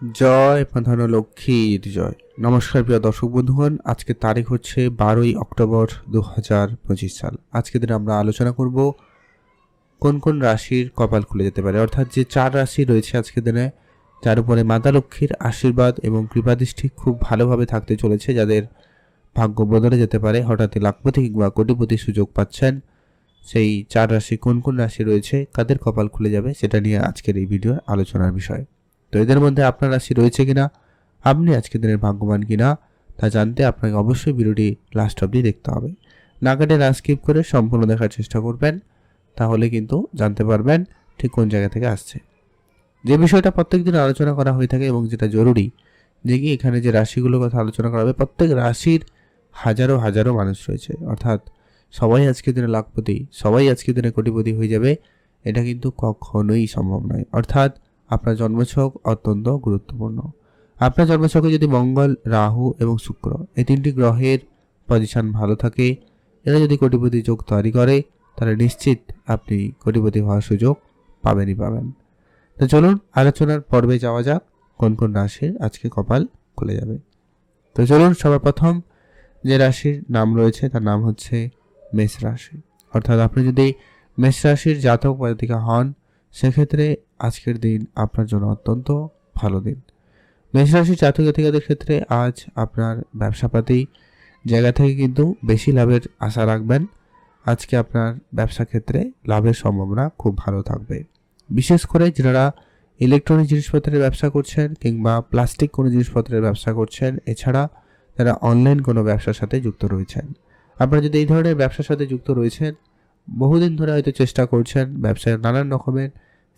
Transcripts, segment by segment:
জয় মা ধনলক্ষ্মীর জয়। নমস্কার প্রিয় দর্শক বন্ধুগণ, আজকে তারিখ হচ্ছে 12ই অক্টোবর 2025 সাল। আজকে দিনে আমরা আলোচনা করব কোন কোন রাশির কপাল খুলে যেতে পারে, অর্থাৎ যে 4 রাশি রয়েছে আজকে দিনে, যার উপরে মাতা লক্ষ্মীর আশীর্বাদ এবং কৃপাদৃষ্টি খুব ভালোভাবে থাকতে চলেছে, যাদের ভাগ্য বদলে যেতে পারে, হঠাৎই লাখপতি কিংবা কোটিপতি সুযোগ পাচ্ছেন। সেই 4 রাশি কোন কোন রাশি রয়েছে, কাদের কপাল খুলে যাবে, সেটা নিয়ে আজকের এই ভিডিও আলোচনার বিষয়। তো এদের মধ্যে আপনার রাশি রয়েছে কিনা, আপনি আজকের দিনের ভাগ্যবান কিনা, তা জানতে আপনাকে অবশ্যই ভিডিওটি লাস্ট অবধি দেখতে হবে। না কেটে না স্কিপ করে সম্পূর্ণ দেখার চেষ্টা করবেন, তাহলে কিন্তু জানতে পারবেন ঠিক কোন জায়গা থেকে আসছে। যে বিষয়টা প্রত্যেক দিন আলোচনা করা হয়ে থাকে এবং যেটা জরুরি, যে কি এখানে যে রাশিগুলোর কথা আলোচনা করা হবে, প্রত্যেক রাশির হাজারো হাজারো মানুষ রয়েছে, অর্থাৎ সবাই আজকের দিনে লাখপতি, সবাই আজকের দিনে কোটিপতি হয়ে যাবে, এটা কিন্তু কখনোই সম্ভব নয়। অর্থাৎ আপনার জন্মছক অত্যন্ত গুরুত্বপূর্ণ। আপনার জন্মছকে যদি মঙ্গল, রাহু এবং শুক্র এই 3টি গ্রহের পজিশন ভালো থাকে, এরা যদি কোটিপতি যোগ তৈরি করে, তাহলে নিশ্চিত আপনি কোটিপতি হওয়ার সুযোগ পাবেনই পাবেন। তো চলুন আলোচনার পর্বে যাওয়া যাক, কোন কোন রাশির আজকে কপাল খুলে যাবে। তো চলুন সবার প্রথম যে রাশির নাম রয়েছে তার নাম হচ্ছে মেষ রাশি। অর্থাৎ আপনি যদি মেষ রাশির জাতক জাতিকা হন, সেক্ষেত্রে আজকের দিন আপনার জন্য অত্যন্ত ভালো দিন। মেষ রাশির জাতক জাতিকাদের ক্ষেত্রে আজ আপনার ব্যবসাপাতি জায়গা থেকে কিন্তু বেশি লাভের আশা রাখবেন। আজকে আপনার ব্যবসা ক্ষেত্রে লাভের সম্ভাবনা খুব ভালো থাকবে। বিশেষ করে যারা ইলেকট্রনিক জিনিসপত্রের ব্যবসা করছেন কিংবা প্লাস্টিক কোনো জিনিসপত্রের ব্যবসা করছেন, এছাড়া যারা অনলাইন কোনো ব্যবসার সাথে যুক্ত রয়েছেন, আপনারা যদি এই ধরনের ব্যবসার সাথে যুক্ত রয়েছেন, বহুদিন ধরে হয়তো চেষ্টা করছেন ব্যবসায় নানান রকমের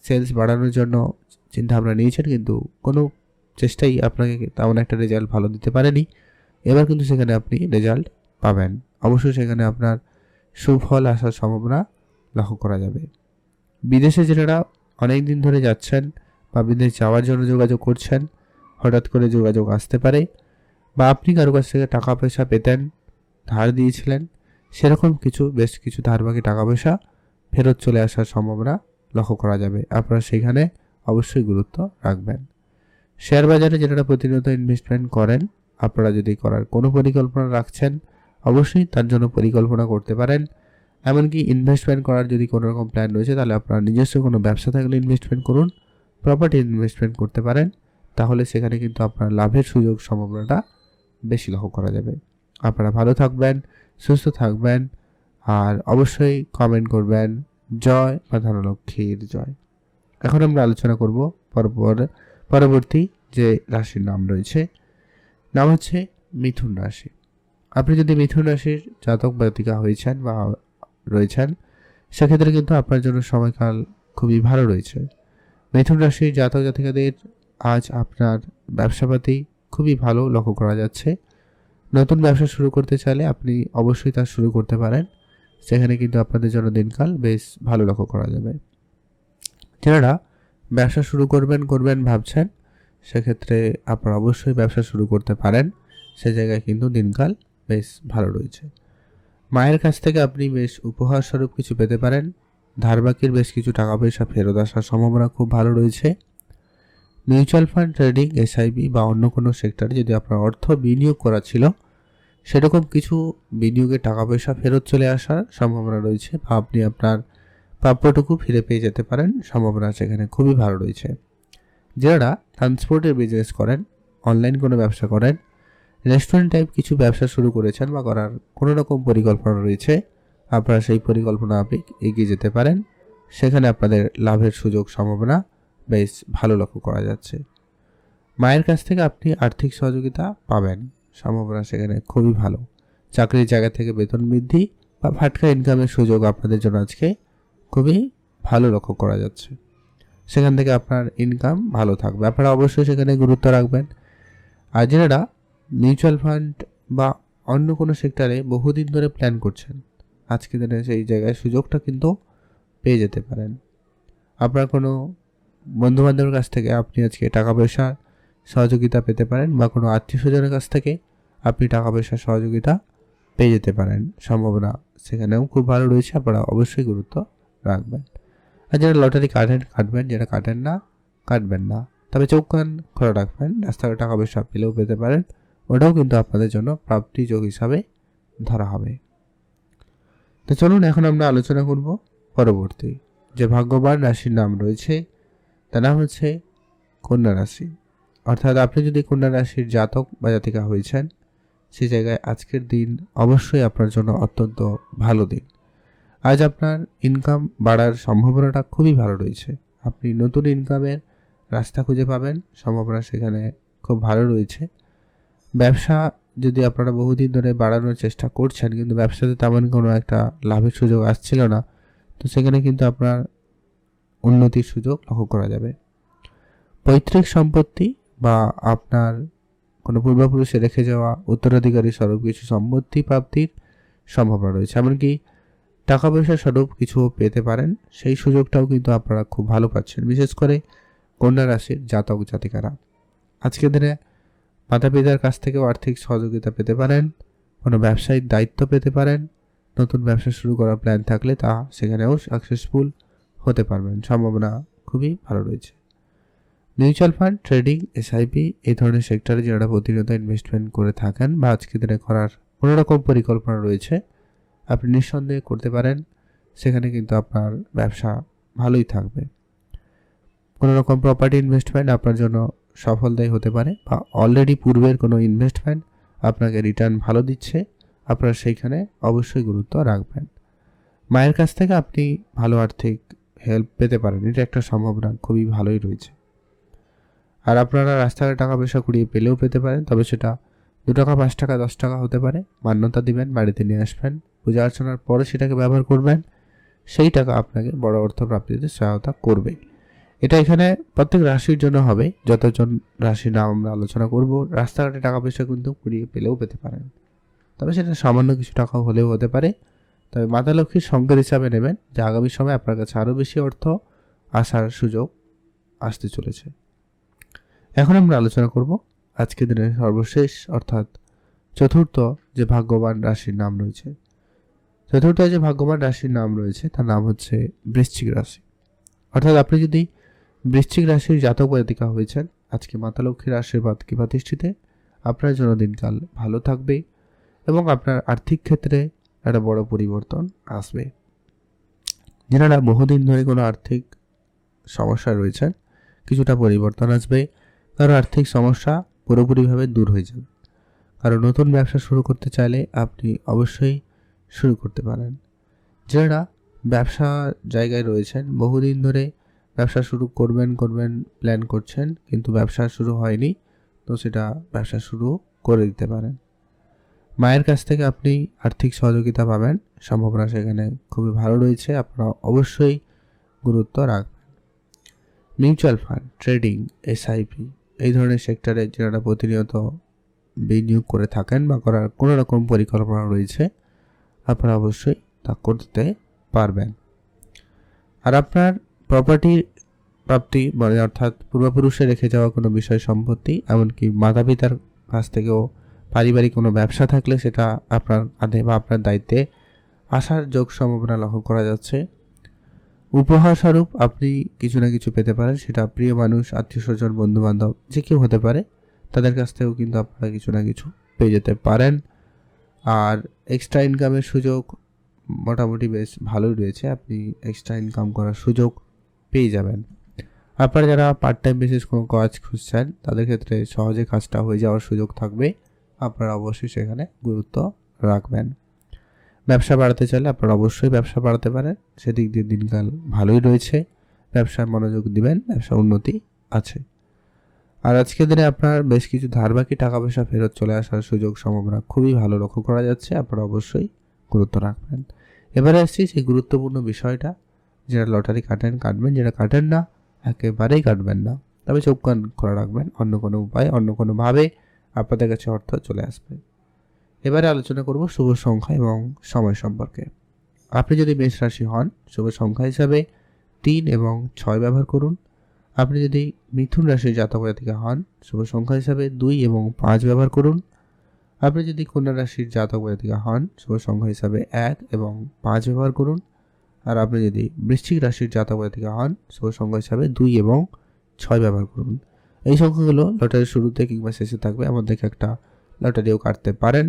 সেলস বাড়ানোর জন্য চিন্তা ভাবনা নিয়েছেন, কিন্তু কোনো চেষ্টাই আপনাকে তেমন একটা রেজাল্ট ভালো দিতে পারেনি। এবার কিন্তু সেখানে আপনি রেজাল্ট পাবেন, অবশ্যই সেখানে আপনার সুফল আসার সম্ভাবনা লক্ষ্য করা যাবে। বিদেশে যারা অনেক দিন ধরে যাচ্ছেন বা বিদেশ যাওয়ার জন্য যোগাযোগ করছেন, হঠাৎ করে যোগাযোগ আসতে পারে, বা আপনি কারো কাছ থেকে টাকা পয়সা পেতেন, ধার দিয়েছিলেন, সেরকম বেশ কিছু ধারবাকি টাকা পয়সা ফেরত চলে আসার সম্ভাবনা লক্ষ্য করা যাবে। আপনারা সেখানে অবশ্যই গুরুত্ব রাখবেন। শেয়ার বাজারে যারা প্রতিনিয়ত ইনভেস্টমেন্ট করেন, আপনারা যদি করার কোনো পরিকল্পনা রাখছেন, অবশ্যই তার জন্য পরিকল্পনা করতে পারেন। এমনকি ইনভেস্টমেন্ট করার যদি কোনো রকম প্ল্যান রয়েছে, তাহলে আপনার নিজস্ব কোনো ব্যবসা থাকলে ইনভেস্টমেন্ট করুন, প্রপার্টি ইনভেস্টমেন্ট করতে পারেন, তাহলে সেখানে কিন্তু আপনার লাভের সুযোগ সম্ভাবনাটা বেশি লক্ষ্য করা যাবে। আপনারা ভালো থাকবেন, সুস্থ থাকবেন, আর অবশ্যই কমেন্ট করবেন জয় মা ধনলক্ষ্মীর জয়। এখন আমরা আলোচনা করব পরবর্তী যে রাশির নাম রয়েছে, নাম হচ্ছে মিথুন রাশি। আপনি যদি মিথুন রাশির জাতক জাতিকা হয়েছেন বা রয়েছেন, সেক্ষেত্রে কিন্তু আপনার জন্য সময়কাল খুবই ভালো রয়েছে। মিথুন রাশির জাতক জাতিকাদের আজ আপনার ব্যবসাপাতি খুবই ভালো লক্ষ্য করা যাচ্ছে। নতুন ব্যবসা শুরু করতে চাইলে আপনি অবশ্যই তা শুরু করতে পারেন, সেখানে কিন্তু আপনাদের জন্য দিনকাল বেশ ভালো লক্ষ্য করা যাবে। যারা ব্যবসা শুরু করবেন ভাবছেন, সেক্ষেত্রে আপনারা অবশ্যই ব্যবসা শুরু করতে পারেন, সে জায়গায় কিন্তু দিনকাল বেশ ভালো রয়েছে। মায়ের কাছ থেকে আপনি বেশ উপহার স্বরূপ কিছু পেতে পারেন। ধারবাকির বেশ কিছু টাকা পয়সা ফেরত আসার সম্ভাবনা খুব ভালো রয়েছে। মিউচুয়াল ফান্ড, ট্রেডিং, এসআইপি বা অন্য কোনো সেক্টরে যদি আপনার অর্থ বিনিয়োগ করা ছিল, সেরকম কিছু বিনিয়োগের টাকা পয়সা ফেরত চলে আসার সম্ভাবনা রয়েছে, বা আপনি আপনার প্রাপ্যটুকু ফিরে পেয়ে যেতে পারেন, সম্ভাবনা সেখানে খুবই ভালো রয়েছে। যারা ট্রান্সপোর্টের বিজনেস করেন, অনলাইন কোনো ব্যবসা করেন, রেস্টুরেন্ট টাইপ কিছু ব্যবসা শুরু করেছেন বা করার কোনো রকম পরিকল্পনা রয়েছে, আপনারা সেই পরিকল্পনা আপনি এগিয়ে যেতে পারেন, সেখানে আপনাদের লাভের সুযোগ সম্ভাবনা বেশ ভালো লক্ষ্য করা যাচ্ছে। মায়ের কাছ থেকে আপনি আর্থিক সহযোগিতা পাবেন, সম্ভাবনা সেখানে খুবই ভালো। চাকরির জায়গা থেকে বেতন বৃদ্ধি বা ফাটকা ইনকামের সুযোগ আপনাদের জন্য আজকে খুবই ভালো লক্ষ্য করা যাচ্ছে, সেখান থেকে আপনার ইনকাম ভালো থাকবে, আপনারা অবশ্যই সেখানে গুরুত্ব রাখবেন। আর যারা মিউচুয়াল ফান্ড বা অন্য কোনো সেক্টরে বহুদিন ধরে প্ল্যান করছেন, আজকে দিনে সেই জায়গায় সুযোগটা কিন্তু পেয়ে যেতে পারেন। আপনার কোনো বন্ধুবান্ধবের কাছ থেকে আপনি আজকে টাকা পয়সা সহযোগিতা পেতে পারেন, বা কোনো আত্মীয় স্বজনের কাছ থেকে আপনি টাকা পয়সার সহযোগিতা পেয়ে যেতে পারেন, সম্ভাবনা সেখানেও খুব ভালো রয়েছে, আপনারা অবশ্যই গুরুত্ব রাখবেন। আর যারা লটারি কাটবেন, যারা কাটেন না, কাটবেন না, তবে চোখ কান খোলা রাখবেন। রাস্তাঘাটে টাকা পয়সা পেলেও পেতে পারেন, ওটাও কিন্তু আপনাদের জন্য প্রাপ্তিযোগ হিসাবে ধরা হবে। তো চলুন এখন আমরা আলোচনা করব পরবর্তী যে ভাগ্যবান রাশির নাম রয়েছে, তার নাম হচ্ছে কন্যা রাশি। অর্থাৎ আপনি যদি কন্যা রাশির জাতক বা জাতিকা হয়েছেন, সেই জায়গায় আজকের দিন অবশ্যই আপনার জন্য অত্যন্ত ভালো দিন। আজ আপনার ইনকাম বাড়ার সম্ভাবনাটা খুবই ভালো রয়েছে। আপনি নতুন ইনকামের রাস্তা খুঁজে পাবেন, সম্ভাবনা সেখানে খুব ভালো রয়েছে। ব্যবসা যদি আপনারা বহুদিন ধরে বাড়ানোর চেষ্টা করছেন কিন্তু ব্যবসাতে তেমন কোনো একটা লাভের সুযোগ আসছিল না, তো সেখানে কিন্তু আপনার উন্নতির সুযোগ লক্ষ্য করা যাবে। পৈতৃক সম্পত্তি বা আপনার কোনো পূর্বপুরুষে রেখে যাওয়া উত্তরাধিকারী স্বরূপ কিছু সম্পত্তি প্রাপ্তির সম্ভাবনা রয়েছে। এমনকি টাকা পয়সা স্বরূপ কিছু পেতে পারেন, সেই সুযোগটাও কিন্তু আপনারা খুব ভালো পাচ্ছেন। বিশেষ করে কন্যা রাশির জাতক জাতিকারা আজকের দিনে মাতা পিতার কাছ থেকেও আর্থিক সহযোগিতা পেতে পারেন, কোনো ব্যবসায়িক দায়িত্ব পেতে পারেন, নতুন ব্যবসা শুরু করার প্ল্যান থাকলে তা সেখানেও সাকসেসফুল হতে পারবেন, সম্ভাবনা খুবই ভালো রয়েছে। মিউচুয়াল ফান্ড, ট্রেডিং, এসআইপি এই ধরনের সেক্টরে যারা প্রতিনিয়ত ইনভেস্টমেন্ট করে থাকেন বা আজকের দিনে করার কোনো রকম পরিকল্পনা রয়েছে, আপনি নিঃসন্দেহে করতে পারেন। সেখানে কিন্তু আপনার ব্যবসা ভালোই থাকবে। কোনো রকম প্রপার্টি ইনভেস্টমেন্ট আপনার জন্য সফলদায়ী হতে পারে, বা অলরেডি পূর্বের কোনো ইনভেস্টমেন্ট আপনাকে রিটার্ন ভালো দিচ্ছে, আপনারা সেইখানে অবশ্যই গুরুত্ব রাখবেন। মায়ের কাছ থেকে আপনি ভালো আর্থিক হেল্প পেতে পারেন, এটা একটা সম্ভাবনা খুবই ভালোই রয়েছে। আর আপনারা রাস্তাঘাটে টাকা পয়সা কুড়িয়ে পেলেও পেতে পারেন, তবে সেটা 2 টাকা, 5 টাকা, 10 টাকা হতে পারে। মান্যতা দিবেন, বাড়িতে নিয়ে আসবেন, পূজা অর্চনার পরে সেটাকে ব্যবহার করবেন, সেই টাকা আপনাকে বড় অর্থ প্রাপ্তিতে সহায়তা করবে। এটা এখানে প্রত্যেক রাশির জন্য হবে। যতজন রাশির নাম আমরা আলোচনা করব, রাস্তাঘাটে টাকা পয়সা কিন্তু কুড়িয়ে পেলেও পেতে পারেন, তবে সেটা সামান্য কিছু টাকা হলেও হতে পারে। তবে মাতা লক্ষ্মীর সংকেত হিসাবে নেবেন যে আগামী সময়ে আপনার কাছে আরও বেশি অর্থ আসার সুযোগ আসতে চলেছে। এখন আমরা আলোচনা করব আজকের দিনের সর্বশেষ অর্থাৎ চতুর্থ যে ভাগ্যবান রাশির নাম রয়েছে। চতুর্থ যে ভাগ্যবান রাশির নাম রয়েছে তার নাম হচ্ছে বৃশ্চিক রাশি। অর্থাৎ আপনি যদি বৃশ্চিক রাশির জাতক জাতিকা হয়েছেন, আজকে মাতা লক্ষ্মীর আশীর্বাদ কি প্রতিষ্ঠিতে আপনার জন্য দিনকাল ভালো থাকবে এবং আপনার আর্থিক ক্ষেত্রে একটা বড় পরিবর্তন আসবে। যারা বহুদিন ধরে কোনো আর্থিক সমস্যা রয়েছেন, কিছুটা পরিবর্তন আসবে, কারো আর্থিক সমস্যা পুরোপুরিভাবে দূর হয়ে যাবে। কারো নতুন ব্যবসা শুরু করতে চাইলে আপনি অবশ্যই শুরু করতে পারেন। যারা ব্যবসা জায়গায় রয়েছেন, বহুদিন ধরে ব্যবসা শুরু করবেন প্ল্যান করছেন কিন্তু ব্যবসা শুরু হয়নি, তো সেটা ব্যবসা শুরু করে দিতে পারেন। মায়ের কাছ থেকে আপনি আর্থিক সহযোগিতা পাবেন, সম্ভাবনা সেখানে খুবই ভালো রয়েছে, আপনারা অবশ্যই গুরুত্ব রাখবেন। মিউচুয়াল ফান্ড, ট্রেডিং, এসআইপি এই ধরনের সেক্টরে যারা প্রতিনিয়ত বিনিয়োগ করে থাকেন বা করার কোনো রকম পরিকল্পনা রয়েছে, আপনারা অবশ্যই তা করতে পারবেন। আর আপনার প্রপার্টি প্রাপ্তি মানে অর্থাৎ পূর্বপুরুষে রেখে যাওয়া কোনো বিষয় সম্পত্তি, এমনকি মাতা পিতার কাছ থেকেও পারিবারিক কোনো ব্যবসা থাকলে সেটা আপনার আধে বা আপনার দায়িত্বে আসার যোগ সম্ভাবনা লক্ষ্য করা যাচ্ছে। উপহার স্বরূপ আপনি কিছু না কিছু পেতে পারেন, সেটা প্রিয় মানুষ, আত্মীয় স্বজন, বন্ধু বান্ধব যে কেউ হতে পারে, তাদের কাছ থেকেও কিন্তু আপনারা কিছু না কিছু পেয়ে যেতে পারেন। আর এক্সট্রা ইনকামের সুযোগ মোটামুটি বেশ ভালোই রয়েছে, আপনি এক্সট্রা ইনকাম করার সুযোগ পেয়ে যাবেন। আপনারা যারা পার্ট টাইম বেসিস কোনো কাজ খুঁজছেন, তাদের ক্ষেত্রে সহজে কাজটা হয়ে যাওয়ার সুযোগ থাকবে, আপনারা অবশ্যই সেখানে গুরুত্ব রাখবেন। ব্যবসা বাড়াতে চাইলে আপনারা অবশ্যই ব্যবসা বাড়াতে পারেন, সেদিক দিয়ে দিনকাল ভালোই রয়েছে, ব্যবসায় মনোযোগ দিবেন, ব্যবসা উন্নতি আছে। আর আজকের দিনে আপনার বেশ কিছু ধারবাকি টাকা পয়সা ফেরত চলে আসার সুযোগ সম্ভাবনা খুবই ভালো লক্ষ্য করা যাচ্ছে, আপনারা অবশ্যই গুরুত্ব রাখবেন। এবারে আসছি সেই গুরুত্বপূর্ণ বিষয়টা, যারা লটারি কাটবেন, যারা কাটেন না একেবারেই কাটবেন না, তবে চোখ কান খোলা রাখবেন, অন্য কোনো উপায় অন্য কোনোভাবে আপনাদের কাছে অর্থ চলে আসবে। এবারে আলোচনা করব শুভ সংখ্যা এবং সময় সম্পর্কে। আপনি যদি মেষ রাশি হন, শুভ সংখ্যা হিসাবে 3 এবং 6 ব্যবহার করুন। আপনি যদি মিথুন রাশির জাতক জাতিকা হন, শুভ সংখ্যা হিসাবে 2 এবং 5 ব্যবহার করুন। আপনি যদি কন্যা রাশির জাতক জাতিকা হন, শুভ সংখ্যা হিসাবে 1 এবং 5 ব্যবহার করুন। আর আপনি যদি বৃশ্চিক রাশির জাতক জাতিকা হন, শুভ সংখ্যা হিসাবে 2 এবং 6 ব্যবহার করুন। এই সংখ্যাগুলো লটারির শুরুতে কিংবা শেষে থাকবে, এমন দেখে একটা লটারিও কাটতে পারেন।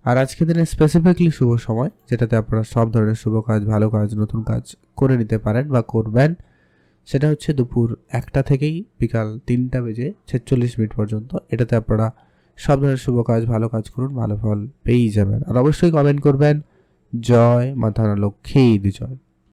আর আজকের দিনে স্পেসিফিকলি শুভ সময়, যেটাতে আপনারা সব ধরনের শুভ কাজ, ভালো কাজ, নতুন কাজ করে নিতে পারেন বা করবেন, সেটা হচ্ছে দুপুর 1টা থেকেই বিকাল 3টা বেজে 46 মিনিট পর্যন্ত। এটাতে আপনারা সব ধরনের শুভ কাজ, ভালো কাজ করুন, ভালো ফল পেয়েই যাবেন। আর অবশ্যই কমেন্ট করবেন জয় মা ধনলক্ষ্মীর জয়।